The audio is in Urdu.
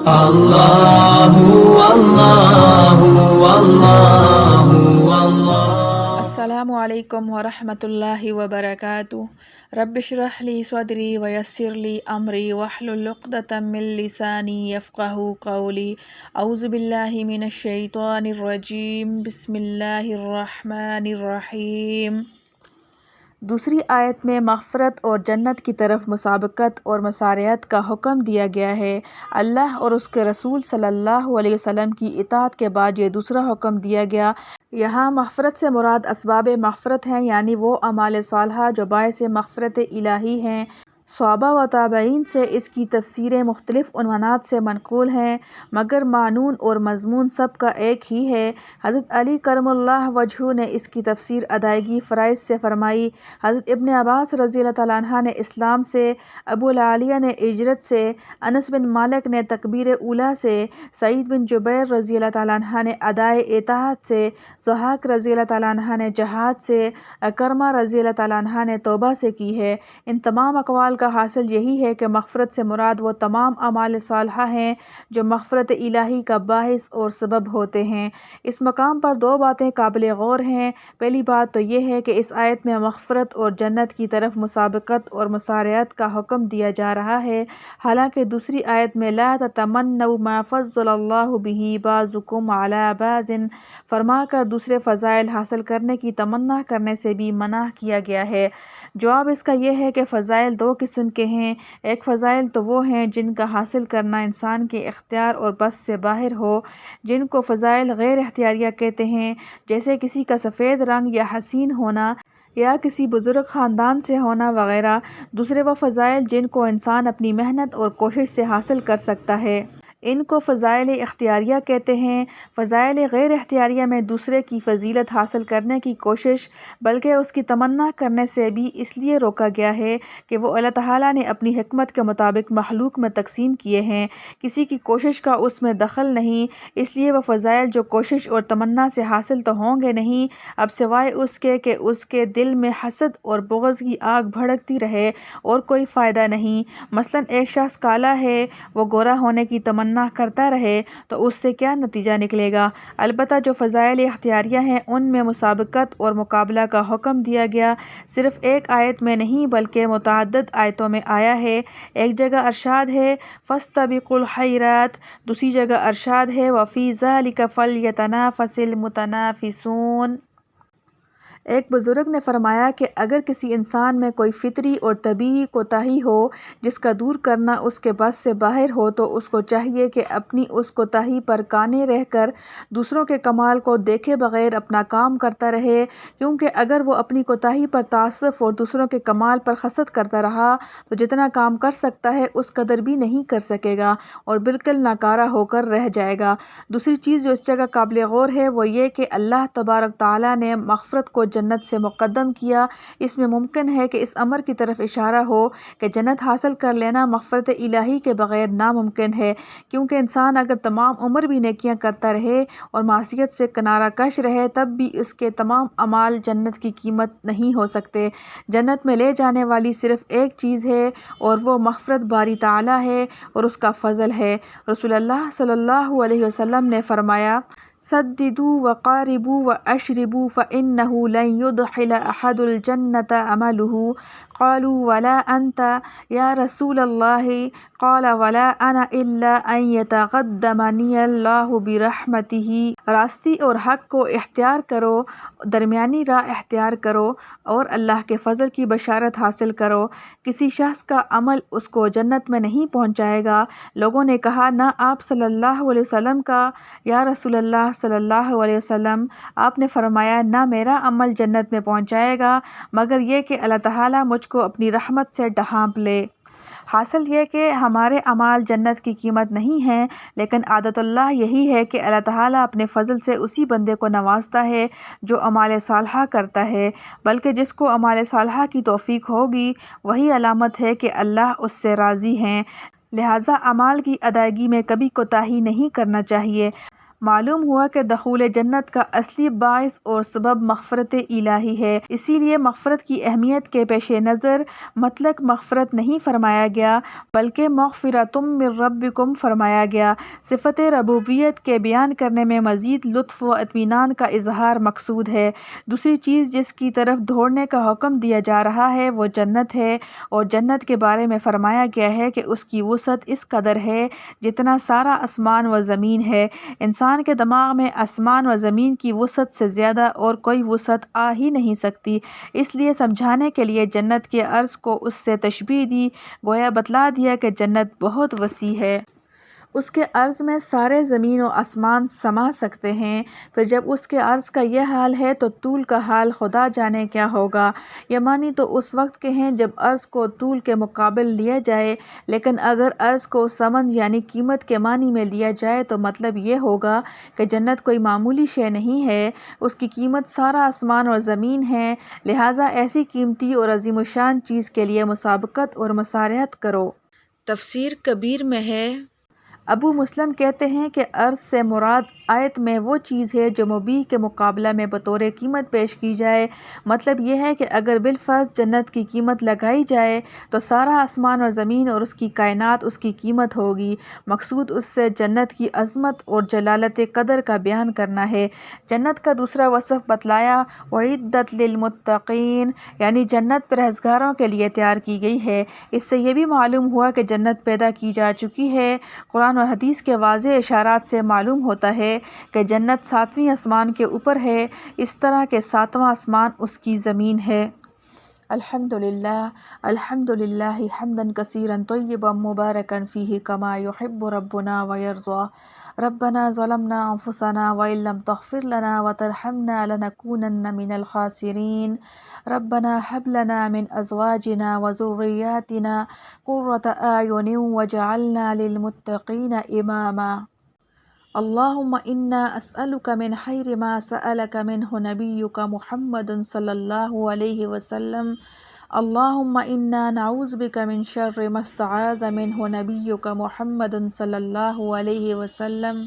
Allahu Allahu Allahu Allah. السلام علیکم ورحمۃ اللہ وبرکاتہ۔ رب اشرح لی صدری ویسر لی امری واحلل عقدۃ من لسانی یفقہوا قولی۔ اعوذ باللہ من الشیطان الرجیم، بسم اللہ الرحمن الرحیم۔ دوسری آیت میں مغفرت اور جنت کی طرف مسابقت اور مسارعت کا حکم دیا گیا ہے۔ اللہ اور اس کے رسول صلی اللہ علیہ وسلم کی اطاعت کے بعد یہ دوسرا حکم دیا گیا۔ یہاں مغفرت سے مراد اسباب مغفرت ہیں، یعنی وہ اعمال صالحہ جو باعث مغفرت الہی ہیں۔ صحابہ و تابعین سے اس کی تفسیریں مختلف عنوانات سے منقول ہیں، مگر معنون اور مضمون سب کا ایک ہی ہے۔ حضرت علی کرم اللہ وجہہ نے اس کی تفسیر ادائیگی فرائض سے فرمائی، حضرت ابن عباس رضی اللہ تعالیٰ عنہ نے اسلام سے، ابو العالیہ نے اجرت سے، انس بن مالک نے تکبیر اولیٰ سے، سعید بن جبیر رضی اللہ تعالیٰ عنہ نے ادائے اطاعت سے، ضحاک رضی اللہ تعالیٰ عنہ نے جہاد سے، اکرمہ رضی اللہ تعالیٰ عنہ نے توبہ سے کی ہے۔ ان تمام اقوال کا حاصل یہی ہے کہ مغفرت سے مراد وہ تمام اعمال صالحہ ہیں جو مغفرت الہی کا باعث اور سبب ہوتے ہیں۔ اس مقام پر دو باتیں قابل غور ہیں۔ پہلی بات تو یہ ہے کہ اس آیت میں مغفرت اور جنت کی طرف مسابقت اور مسارعت کا حکم دیا جا رہا ہے، حالانکہ دوسری آیت میں لا تتمنوا ما فضل اللہ بہ بعضکم علی بعض فرما کر دوسرے فضائل حاصل کرنے کی تمنا کرنے سے بھی منع کیا گیا ہے۔ جواب اس کا یہ ہے کہ فضائل دو قسم کے ہیں۔ ایک فضائل تو وہ ہیں جن کا حاصل کرنا انسان کے اختیار اور بس سے باہر ہو، جن کو فضائل غیر اختیاریہ کہتے ہیں، جیسے کسی کا سفید رنگ یا حسین ہونا، یا کسی بزرگ خاندان سے ہونا وغیرہ۔ دوسرے وہ فضائل جن کو انسان اپنی محنت اور کوشش سے حاصل کر سکتا ہے، ان کو فضائل اختیاریہ کہتے ہیں۔ فضائل غیر اختیاریہ میں دوسرے کی فضیلت حاصل کرنے کی کوشش بلکہ اس کی تمنا کرنے سے بھی اس لیے روکا گیا ہے کہ وہ اللہ تعالیٰ نے اپنی حکمت کے مطابق مخلوق میں تقسیم کیے ہیں، کسی کی کوشش کا اس میں دخل نہیں۔ اس لیے وہ فضائل جو کوشش اور تمنا سے حاصل تو ہوں گے نہیں، اب سوائے اس کے کہ اس کے دل میں حسد اور بغض کی آگ بھڑکتی رہے اور کوئی فائدہ نہیں۔ مثلاً ایک شخص کالا ہے، وہ گورا ہونے کی تمنا کرتا رہے تو اس سے کیا نتیجہ نکلے گا؟ البتہ جو فضائل اختیاریہ ہیں ان میں مسابقت اور مقابلہ کا حکم دیا گیا، صرف ایک آیت میں نہیں بلکہ متعدد آیتوں میں آیا ہے۔ ایک جگہ ارشاد ہے فَاسْتَبِقُوا الْخَيْرَاتِ، دوسری جگہ ارشاد ہے وَفِي ذَلِكَ فَلْيَتَنَافَسِ الْمُتَنَافِسُونَ۔ ایک بزرگ نے فرمایا کہ اگر کسی انسان میں کوئی فطری اور طبیعی کوتاہی ہو جس کا دور کرنا اس کے بس سے باہر ہو تو اس کو چاہیے کہ اپنی اس کوتاہی پر قانع رہ کر دوسروں کے کمال کو دیکھے بغیر اپنا کام کرتا رہے، کیونکہ اگر وہ اپنی کوتاہی پر تعصب اور دوسروں کے کمال پر حسد کرتا رہا تو جتنا کام کر سکتا ہے اس قدر بھی نہیں کر سکے گا اور بالکل ناکارہ ہو کر رہ جائے گا۔ دوسری چیز جو اس جگہ قابل غور ہے وہ یہ کہ اللہ تبارک تعالیٰ نے مغفرت کو جنت سے مقدم کیا۔ اس میں ممکن ہے کہ اس امر کی طرف اشارہ ہو کہ جنت حاصل کر لینا مغفرت الہی کے بغیر ناممکن ہے، کیونکہ انسان اگر تمام عمر بھی نیکیاں کرتا رہے اور معصیت سے کنارہ کش رہے تب بھی اس کے تمام اعمال جنت کی قیمت نہیں ہو سکتے۔ جنت میں لے جانے والی صرف ایک چیز ہے اور وہ مغفرت باری تعالیٰ ہے اور اس کا فضل ہے۔ رسول اللہ صلی اللہ علیہ وسلم نے فرمایا سددوا وقاربوا واشربوا فإنه لن يدخل أحد الجنة عمله قالوا ولا أنت يا رسول الله قال ولا أنا إلا أن يتغدمني الله برحمته۔ راستی اور حق کو اختیار کرو، درمیانی راہ اختیار کرو اور اللہ کے فضل کی بشارت حاصل کرو۔ کسی شخص کا عمل اس کو جنت میں نہیں پہنچائے گا۔ لوگوں نے کہا نہ آپ صلی اللہ علیہ وسلم کا، یا رسول اللہ صلی اللہ علیہ وسلم۔ آپ نے فرمایا نہ میرا عمل جنت میں پہنچائے گا مگر یہ کہ اللہ تعالیٰ مجھ کو اپنی رحمت سے ڈھانپ لے۔ حاصل یہ کہ ہمارے اعمال جنت کی قیمت نہیں ہیں، لیکن عادت اللہ یہی ہے کہ اللہ تعالیٰ اپنے فضل سے اسی بندے کو نوازتا ہے جو اعمال صالحہ کرتا ہے، بلکہ جس کو اعمال صالحہ کی توفیق ہوگی وہی علامت ہے کہ اللہ اس سے راضی ہیں۔ لہٰذا اعمال کی ادائیگی میں کبھی کوتاہی نہیں کرنا چاہیے۔ معلوم ہوا کہ دخول جنت کا اصلی باعث اور سبب مغفرت الہی ہے، اسی لیے مغفرت کی اہمیت کے پیش نظر مطلق مغفرت نہیں فرمایا گیا بلکہ مغفرتم من ربکم فرمایا گیا۔ صفت ربوبیت کے بیان کرنے میں مزید لطف و اطمینان کا اظہار مقصود ہے۔ دوسری چیز جس کی طرف دوڑنے کا حکم دیا جا رہا ہے وہ جنت ہے، اور جنت کے بارے میں فرمایا گیا ہے کہ اس کی وسعت اس قدر ہے جتنا سارا آسمان و زمین ہے۔ انسان کے دماغ میں آسمان و زمین کی وسعت سے زیادہ اور کوئی وسعت آ ہی نہیں سکتی، اس لیے سمجھانے کے لیے جنت کے عرض کو اس سے تشبیہ دی، گویا بتلا دیا کہ جنت بہت وسیع ہے۔ اس کے عرض میں سارے زمین و آسمان سما سکتے ہیں۔ پھر جب اس کے عرض کا یہ حال ہے تو طول کا حال خدا جانے کیا ہوگا۔ یہ معنی تو اس وقت کے ہیں جب عرض کو طول کے مقابل لیا جائے، لیکن اگر عرض کو ثمن یعنی قیمت کے معنی میں لیا جائے تو مطلب یہ ہوگا کہ جنت کوئی معمولی شے نہیں ہے، اس کی قیمت سارا آسمان اور زمین ہے، لہٰذا ایسی قیمتی اور عظیم الشان چیز کے لیے مسابقت اور مسارعت کرو۔ تفسیر کبیر میں ہے، ابو مسلم کہتے ہیں کہ عرض سے مراد آیت میں وہ چیز ہے جو مبیح کے مقابلہ میں بطور قیمت پیش کی جائے۔ مطلب یہ ہے کہ اگر بالفرض جنت کی قیمت لگائی جائے تو سارا آسمان اور زمین اور اس کی کائنات اس کی قیمت ہوگی۔ مقصود اس سے جنت کی عظمت اور جلالت قدر کا بیان کرنا ہے۔ جنت کا دوسرا وصف بتلایا، اعدت للمتقین، یعنی جنت پرہیزگاروں کے لیے تیار کی گئی ہے۔ اس سے یہ بھی معلوم ہوا کہ جنت پیدا کی جا چکی ہے۔ قرآن اور حدیث کے واضح اشارات سے معلوم ہوتا ہے کہ جنت 7ویں آسمان کے اوپر ہے، اس طرح کہ 7واں آسمان اس کی زمین ہے۔ الحمدللہ حمدا کثیرا طیبا مبارکا فیہ کما یحب ربنا ویرضی۔ ربنا ظلمنا انفسنا وان لم تغفر لنا وترحمنا لنکونن من الخاسرین۔ ربنا هب لنا من ازواجنا وذریاتنا قرۃ اعین واجعلنا للمتقین اماما۔ اللہم انا اسألک من خیر ما سألک منہ نبیک محمد صلی اللہ علیہ وسلم۔ اللہم انا نعوذ بک من شر ما استعاذ منہ نبیک محمد صلی اللہ علیہ وسلم۔